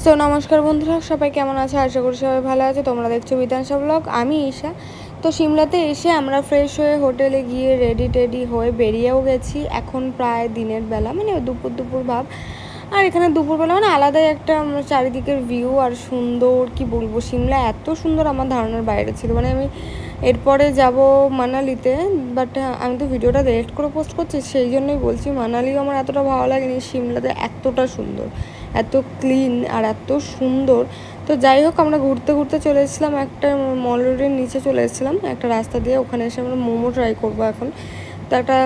So নমস্কার বন্ধুরা, সবাই কেমন আছে? আশা করি সবাই ভালো আছে। তোমরা দেখছো বিধানসভা ব্লগ। আমি ঈশা। তো সিমলাতে এসে আমরা ফ্রেশ হয়ে হোটেলে গিয়ে রেডি হয়ে বেরিয়েও গেছি। এখন প্রায় দিনের বেলা, মানে দুপুর ভাব। আর এখানে দুপুরবেলা মানে আলাদাই একটা চারিদিকের ভিউ আর সুন্দর, কি বলবো, সিমলা এত সুন্দর আমার ধারণার বাইরে ছিল। মানে আমি এরপরে যাব মানালিতে, বাট আমি তো ভিডিওটা ডিলিট করে পোস্ট করছি, সেই জন্যই বলছি মানালিও আমার এতটা ভালো লাগেনি, সিমলাতে এতটা সুন্দর, এত ক্লিন আর এত সুন্দর। তো যাই হোক, আমরা ঘুরতে চলে এসেছিলাম একটা মল রোডের নিচে চলে এসেছিলাম একটা রাস্তা দিয়ে। ওখানে এসে আমরা মোমো ট্রাই করবো এখন। তো একটা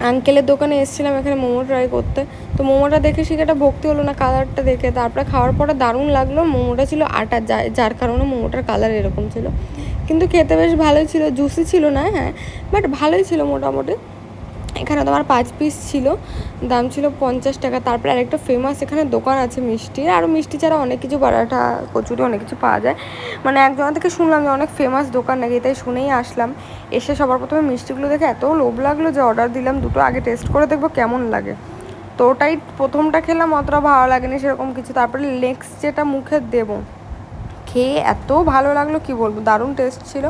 আঙ্কেলের দোকানে এসেছিলাম এখানে মোমো ট্রাই করতে। তো মোমোটা দেখে সেটা ভক্তি হলো না কালারটা দেখে। তারপরে খাওয়ার পরে দারুণ লাগলো। মোমোটা ছিল আটা, যার কারণে মোমোটার কালার এরকম ছিল, কিন্তু খেতে বেশ ভালোই ছিল। জুসি ছিল না, হ্যাঁ, বাট ভালোই ছিল মোটামুটি। এখানে তোমার 5 পিস ছিল, দাম ছিল 50 টাকা। তারপরে আরেকটা ফেমাস এখানে দোকান আছে মিষ্টির, আরও মিষ্টি ছাড়া অনেক কিছু, পরাঠা, কচুরি, অনেক কিছু পাওয়া যায়। মানে একজন থেকে শুনলাম যে অনেক ফেমাস দোকান নাকি, তাই শুনেই আসলাম। এসে সবার প্রথমে মিষ্টিগুলো দেখে এত লোভ লাগলো যে অর্ডার দিলাম দুটো, আগে টেস্ট করে দেখবো কেমন লাগে। তো ওটাই প্রথমটা খেলাম, অতটা ভালো লাগেনি সেরকম কিছু। তারপরে নেক্সট যেটা মুখে দেবো, খেয়ে এত ভালো লাগলো কি বলবো, দারুণ টেস্ট ছিল।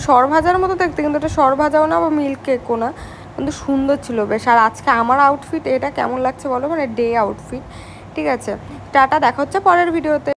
সরভাজার মতো দেখতে, কিন্তু এটা সরভাজাও না বা মিল্ক কেকও না, কিন্তু সুন্দর ছিল বেশ। আর আজকে আমার আউটফিট এটা কেমন লাগছে বলো, মানে ডে আউটফিট। ঠিক আছে, টাটা, দেখা হচ্ছে পরের ভিডিওতে।